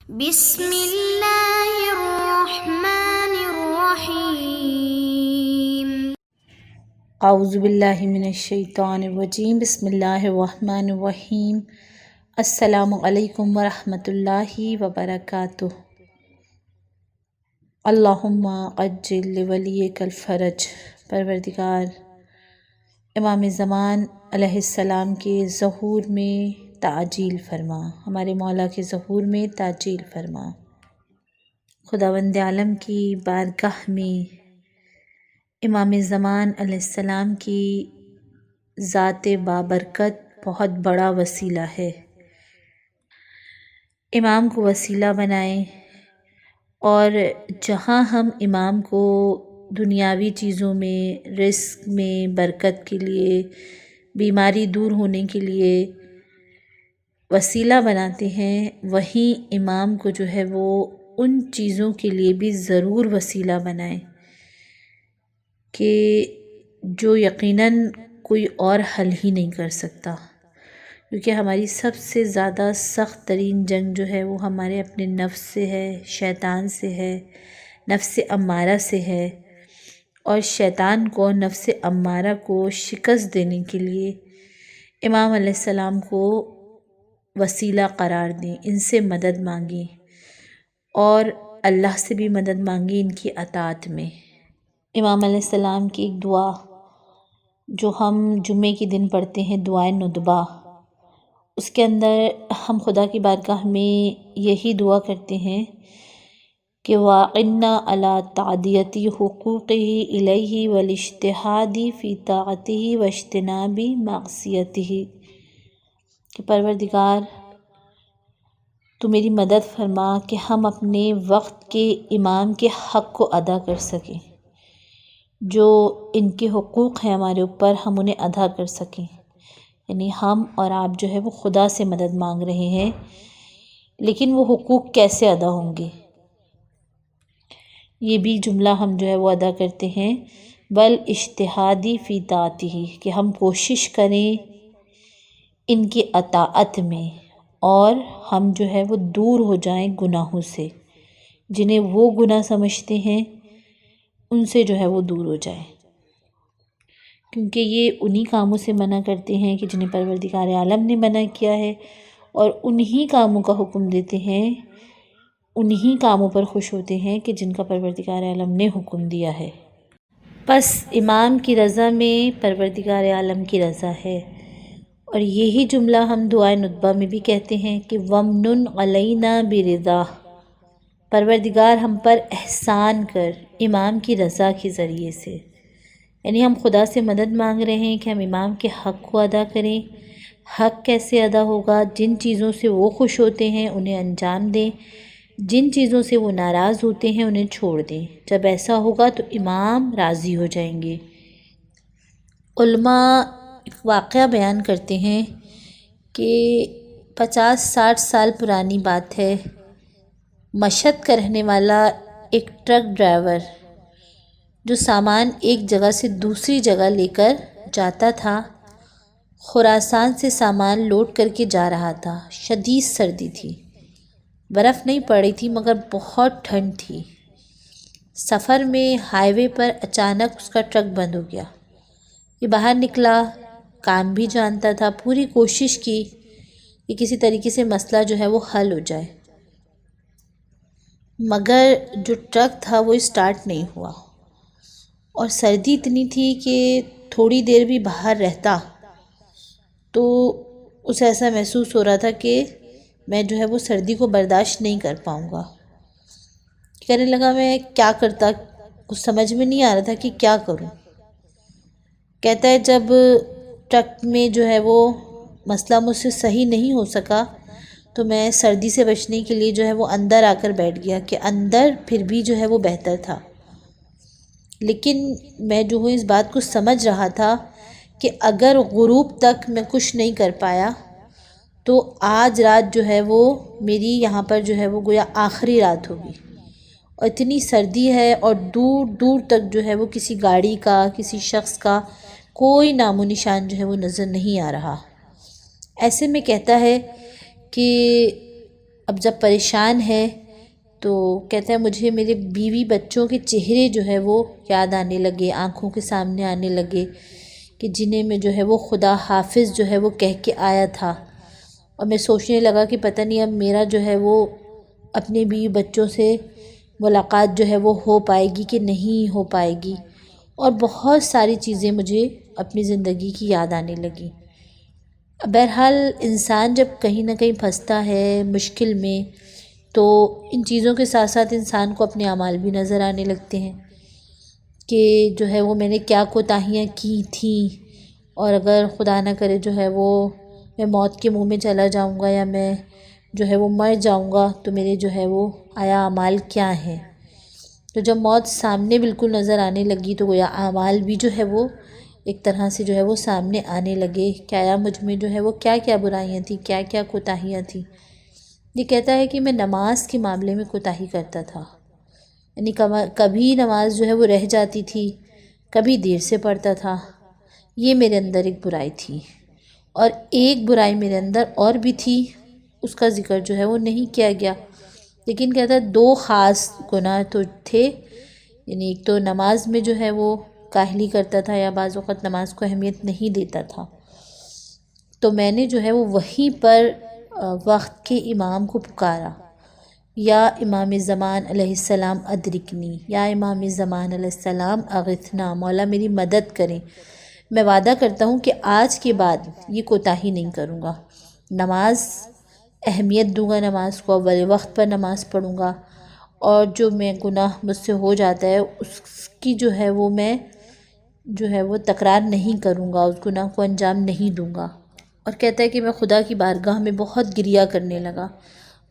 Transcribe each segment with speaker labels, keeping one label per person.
Speaker 1: بسم اللہ الرحمن الرحیم۔
Speaker 2: اعوذ باللہ من الشیطان الرجیم، بسم اللہ الرحمن الرحیم۔ السلام علیکم ورحمۃ اللہ وبرکاتہ۔ اللہم عجل لولیک الفرج۔ پروردگار امام زمان علیہ السلام کے ظہور میں تعجیل فرما، ہمارے مولا کے ظہور میں تعجیل فرما۔ خداوند عالم کی بارگاہ میں امام زمان علیہ السلام کی ذات بابرکت بہت بڑا وسیلہ ہے۔ امام کو وسیلہ بنائیں، اور جہاں ہم امام کو دنیاوی چیزوں میں، رزق میں برکت کے لیے، بیماری دور ہونے کے لیے وسیلہ بناتے ہیں، وہیں امام کو جو ہے وہ ان چیزوں کے لیے بھی ضرور وسیلہ بنائیں کہ جو یقیناً کوئی اور حل ہی نہیں کر سکتا، کیونکہ ہماری سب سے زیادہ سخت ترین جنگ جو ہے وہ ہمارے اپنے نفس سے ہے، شیطان سے ہے، نفس امارہ سے ہے۔ اور شیطان کو، نفس امارہ کو شکست دینے کے لیے امام علیہ السلام کو وسیلہ قرار دیں، ان سے مدد مانگیں، اور اللہ سے بھی مدد مانگیں ان کی اطاعت میں۔ امام علیہ السلام کی ایک دعا جو ہم جمعے کے دن پڑھتے ہیں، دعائے ندبہ، اس کے اندر ہم خدا کی بارگاہ میں یہی دعا کرتے ہیں کہ وَأَعِنَّا عَلَىٰ تَعْدِيَةِ حُقُوقِهِ إِلَيْهِ وَالِاجْتِهَادِ فِي طَاعَتِهِ وَاجْتِنَابِ مَعْصِيَتِهِ، کہ پروردگار تو میری مدد فرما کہ ہم اپنے وقت کے امام کے حق کو ادا کر سکیں، جو ان کے حقوق ہیں ہمارے اوپر، ہم انہیں ادا کر سکیں۔ یعنی ہم اور آپ جو ہے وہ خدا سے مدد مانگ رہے ہیں، لیکن وہ حقوق کیسے ادا ہوں گے؟ یہ بھی جملہ ہم جو ہے وہ ادا کرتے ہیں، بل اجتہادی فی طاعتہ، کہ ہم کوشش کریں ان کی اطاعت میں، اور ہم جو ہے وہ دور ہو جائیں گناہوں سے، جنہیں وہ گناہ سمجھتے ہیں ان سے جو ہے وہ دور ہو جائیں، کیونکہ یہ انہی کاموں سے منع کرتے ہیں کہ جنہیں پروردگار عالم نے منع کیا ہے، اور انہی کاموں کا حکم دیتے ہیں، انہی کاموں پر خوش ہوتے ہیں کہ جن کا پروردگار عالم نے حکم دیا ہے۔ بس امام کی رضا میں پروردگار عالم کی رضا ہے، اور یہی جملہ ہم دعائے ندبہ میں بھی کہتے ہیں کہ وَمْنُنْ عَلَيْنَا بِرِضَاهِ، پروردگار ہم پر احسان کر امام کی رضا کے ذریعے سے۔ یعنی ہم خدا سے مدد مانگ رہے ہیں کہ ہم امام کے حق کو ادا کریں۔ حق کیسے ادا ہوگا؟ جن چیزوں سے وہ خوش ہوتے ہیں انہیں انجام دیں، جن چیزوں سے وہ ناراض ہوتے ہیں انہیں چھوڑ دیں۔ جب ایسا ہوگا تو امام راضی ہو جائیں گے۔ علماء ایک واقعہ بیان کرتے ہیں کہ 50-60 سال پرانی بات ہے، مشہد کا رہنے والا ایک ٹرک ڈرائیور جو سامان ایک جگہ سے دوسری جگہ لے کر جاتا تھا، خراسان سے سامان لوڈ کر کے جا رہا تھا۔ شدید سردی تھی، برف نہیں پڑی تھی مگر بہت ٹھنڈ تھی۔ سفر میں ہائی وے پر اچانک اس کا ٹرک بند ہو گیا۔ یہ باہر نکلا، کام بھی جانتا تھا، پوری کوشش کی کہ کسی طریقے سے مسئلہ جو ہے وہ حل ہو جائے، مگر جو ٹرک تھا وہ اسٹارٹ نہیں ہوا، اور سردی اتنی تھی کہ تھوڑی دیر بھی باہر رہتا تو اسے ایسا محسوس ہو رہا تھا کہ میں جو ہے وہ سردی کو برداشت نہیں کر پاؤں گا۔ کہنے لگا میں کیا کرتا، کچھ سمجھ میں نہیں آ رہا تھا کہ کیا کروں۔ کہتا ہے جب ٹرک میں جو ہے وہ مسئلہ مجھ سے صحیح نہیں ہو سکا تو میں سردی سے بچنے کے لیے جو ہے وہ اندر آ کر بیٹھ گیا، کہ اندر پھر بھی جو ہے وہ بہتر تھا۔ لیکن میں جو ہوں اس بات کو سمجھ رہا تھا کہ اگر غروب تک میں کچھ نہیں کر پایا تو آج رات جو ہے وہ میری یہاں پر جو ہے وہ گویا آخری رات ہوگی، اور اتنی سردی ہے، اور دور دور تک جو ہے وہ کسی گاڑی کا، کسی شخص کا کوئی نام و نشان جو ہے وہ نظر نہیں آ رہا۔ ایسے میں کہتا ہے کہ اب جب پریشان ہے تو کہتا ہے مجھے میرے بیوی بچوں کے چہرے جو ہے وہ یاد آنے لگے، آنکھوں کے سامنے آنے لگے کہ جنہیں میں جو ہے وہ خدا حافظ جو ہے وہ کہہ کے آیا تھا، اور میں سوچنے لگا کہ پتہ نہیں اب میرا جو ہے وہ اپنے بیوی بچوں سے ملاقات جو ہے وہ ہو پائے گی کہ نہیں ہو پائے گی، اور بہت ساری چیزیں مجھے اپنی زندگی کی یاد آنے لگی۔ بہرحال انسان جب کہیں نہ کہیں پھنستا ہے مشکل میں تو ان چیزوں کے ساتھ ساتھ انسان کو اپنے اعمال بھی نظر آنے لگتے ہیں کہ جو ہے وہ میں نے کیا کوتاہیاں کی تھیں، اور اگر خدا نہ کرے جو ہے وہ میں موت کے منہ میں چلا جاؤں گا یا میں جو ہے وہ مر جاؤں گا تو میرے جو ہے وہ آیا اعمال کیا ہیں۔ تو جب موت سامنے بالکل نظر آنے لگی تو گویا اعمال بھی جو ہے وہ ایک طرح سے جو ہے وہ سامنے آنے لگے کہ آیا مجھ میں جو ہے وہ کیا کیا برائیاں تھیں، کیا کیا کوتاہیاں تھیں۔ یہ کہتا ہے کہ میں نماز کے معاملے میں کوتاہی کرتا تھا، یعنی کبھی نماز جو ہے وہ رہ جاتی تھی، کبھی دیر سے پڑھتا تھا، یہ میرے اندر ایک برائی تھی۔ اور ایک برائی میرے اندر اور بھی تھی، اس کا ذکر جو ہے وہ نہیں کیا گیا، لیکن کہتا ہے 2 خاص گناہ تو تھے، یعنی ایک تو نماز میں جو ہے وہ کاہلی کرتا تھا یا بعض وقت نماز کو اہمیت نہیں دیتا تھا، تو میں نے جو ہے وہ وہیں پر وقت کے امام کو پکارا، یا امام زمان علیہ السلام ادرکنی، یا امام زمان علیہ السلام اغثنا، مولا میری مدد کریں، میں وعدہ کرتا ہوں کہ آج کے بعد یہ کوتاہی نہیں کروں گا، نماز اہمیت دوں گا، نماز کو اول وقت پر نماز پڑھوں گا، اور جو میں گناہ مجھ سے ہو جاتا ہے اس کی جو ہے وہ میں جو ہے وہ تکرار نہیں کروں گا، اس گناہ کو انجام نہیں دوں گا۔ اور کہتا ہے کہ میں خدا کی بارگاہ میں بہت گریہ کرنے لگا،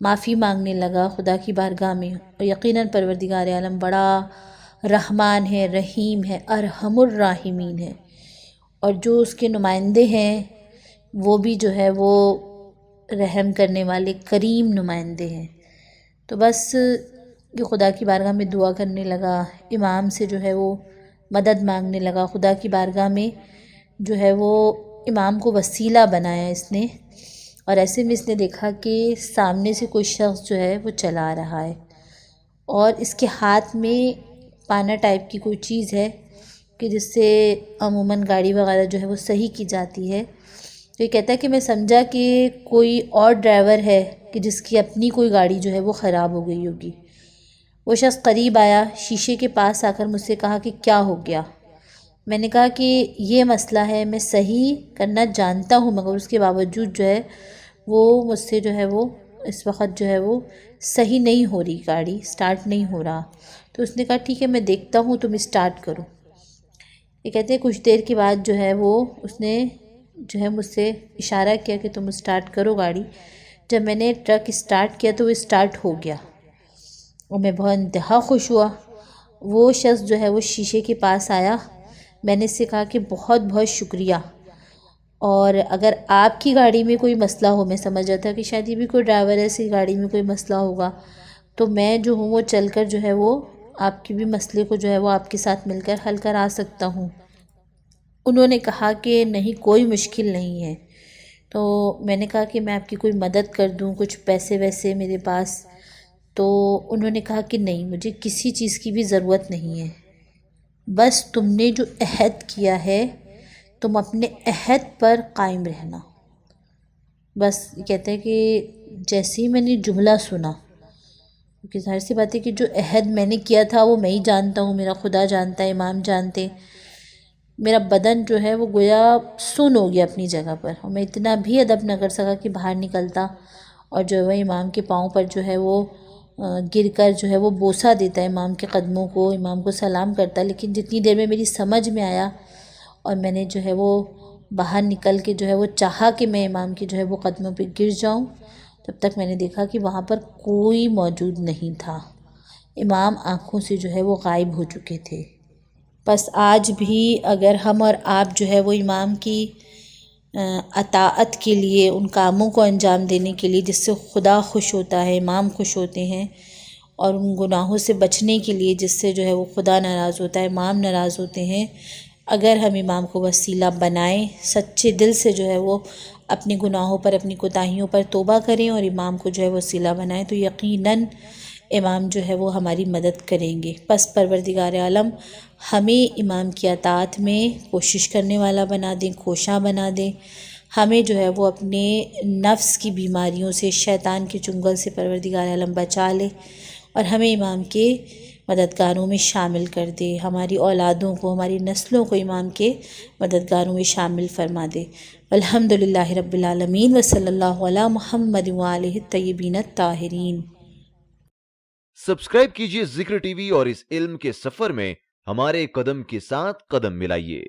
Speaker 2: معافی مانگنے لگا خدا کی بارگاہ میں، اور یقیناً پروردگار عالم بڑا رحمان ہے، رحیم ہے، ارحم الراحمین ہے، اور جو اس کے نمائندے ہیں وہ بھی جو ہے وہ رحم کرنے والے کریم نمائندے ہیں۔ تو بس یہ خدا کی بارگاہ میں دعا کرنے لگا، امام سے جو ہے وہ مدد مانگنے لگا، خدا کی بارگاہ میں جو ہے وہ امام کو وسیلہ بنایا اس نے، اور ایسے میں اس نے دیکھا کہ سامنے سے کوئی شخص جو ہے وہ چلا رہا ہے، اور اس کے ہاتھ میں پانا ٹائپ کی کوئی چیز ہے کہ جس سے عموماً گاڑی وغیرہ جو ہے وہ صحیح کی جاتی ہے۔ تو یہ کہتا ہے کہ میں سمجھا کہ کوئی اور ڈرائیور ہے کہ جس کی اپنی کوئی گاڑی جو ہے وہ خراب ہو گئی ہوگی۔ وہ شخص قریب آیا، شیشے کے پاس آ کر مجھ سے کہا کہ کیا ہو گیا؟ میں نے کہا کہ یہ مسئلہ ہے، میں صحیح کرنا جانتا ہوں مگر اس کے باوجود جو ہے وہ مجھ سے جو ہے وہ اس وقت جو ہے وہ صحیح نہیں ہو رہی، گاڑی سٹارٹ نہیں ہو رہا۔ تو اس نے کہا ٹھیک ہے میں دیکھتا ہوں، تم سٹارٹ کرو۔ یہ کہتے ہیں کچھ دیر کے بعد جو ہے وہ اس نے جو ہے مجھ سے اشارہ کیا کہ تم سٹارٹ کرو گاڑی۔ جب میں نے ٹرک سٹارٹ کیا تو وہ سٹارٹ ہو گیا، اور میں بہت انتہا خوش ہوا۔ وہ شخص جو ہے وہ شیشے کے پاس آیا، میں نے اس سے کہا کہ بہت بہت شکریہ، اور اگر آپ کی گاڑی میں کوئی مسئلہ ہو، میں سمجھ رہا تھا کہ شاید یہ بھی کوئی ڈرائیور ایسی گاڑی میں کوئی مسئلہ ہوگا، تو میں جو ہوں وہ چل کر جو ہے وہ آپ کی بھی مسئلے کو جو ہے وہ آپ کے ساتھ مل کر حل کرا سکتا ہوں۔ انہوں نے کہا کہ نہیں کوئی مشکل نہیں ہے۔ تو میں نے کہا کہ میں آپ کی کوئی مدد کر دوں، کچھ پیسے ویسے میرے پاس، تو انہوں نے کہا کہ نہیں مجھے کسی چیز کی بھی ضرورت نہیں ہے، بس تم نے جو عہد کیا ہے تم اپنے عہد پر قائم رہنا۔ بس یہ کہتے ہیں کہ جیسے ہی میں نے جملہ سنا، کیونکہ ظاہر سی بات ہے کہ جو عہد میں نے کیا تھا وہ میں ہی جانتا ہوں، میرا خدا جانتا ہے، امام جانتے، میرا بدن جو ہے وہ گویا سن ہو گیا اپنی جگہ پر، اور میں اتنا بھی ادب نہ کر سکا کہ باہر نکلتا اور جو ہے وہ امام کے پاؤں پر جو ہے وہ گر کر جو ہے وہ بوسہ دیتا ہے امام کے قدموں کو، امام کو سلام کرتا ہے۔ لیکن جتنی دیر میں میری سمجھ میں آیا اور میں نے جو ہے وہ باہر نکل کے جو ہے وہ چاہا کہ میں امام کے جو ہے وہ قدموں پہ گر جاؤں، تب تک میں نے دیکھا کہ وہاں پر کوئی موجود نہیں تھا، امام آنکھوں سے جو ہے وہ غائب ہو چکے تھے۔ بس آج بھی اگر ہم اور آپ جو ہے وہ امام کی اطاعت کے لیے، ان کاموں کو انجام دینے کے لیے جس سے خدا خوش ہوتا ہے، امام خوش ہوتے ہیں، اور ان گناہوں سے بچنے کے لیے جس سے جو ہے وہ خدا ناراض ہوتا ہے، امام ناراض ہوتے ہیں، اگر ہم امام کو وسیلہ بنائیں، سچے دل سے جو ہے وہ اپنے گناہوں پر اپنی کوتاہیوں پر توبہ کریں اور امام کو جو ہے وسیلہ بنائیں تو یقیناً امام جو ہے وہ ہماری مدد کریں گے۔ پس پروردگار عالم ہمیں امام کی اطاعت میں کوشش کرنے والا بنا دیں، کوشاں بنا دیں، ہمیں جو ہے وہ اپنے نفس کی بیماریوں سے، شیطان کے چنگل سے پروردگار عالم بچا لے اور ہمیں امام کے مددگاروں میں شامل کر دے، ہماری اولادوں کو، ہماری نسلوں کو امام کے مددگاروں میں شامل فرما دے۔ الحمدللہ رب العالمین وصلی اللہ علی محمد وآلہ الطیبین الطاہرین۔
Speaker 3: سبسکرائب کیجئے ذکر ٹی وی اور اس علم کے سفر میں ہمارے قدم کے ساتھ قدم ملائیے۔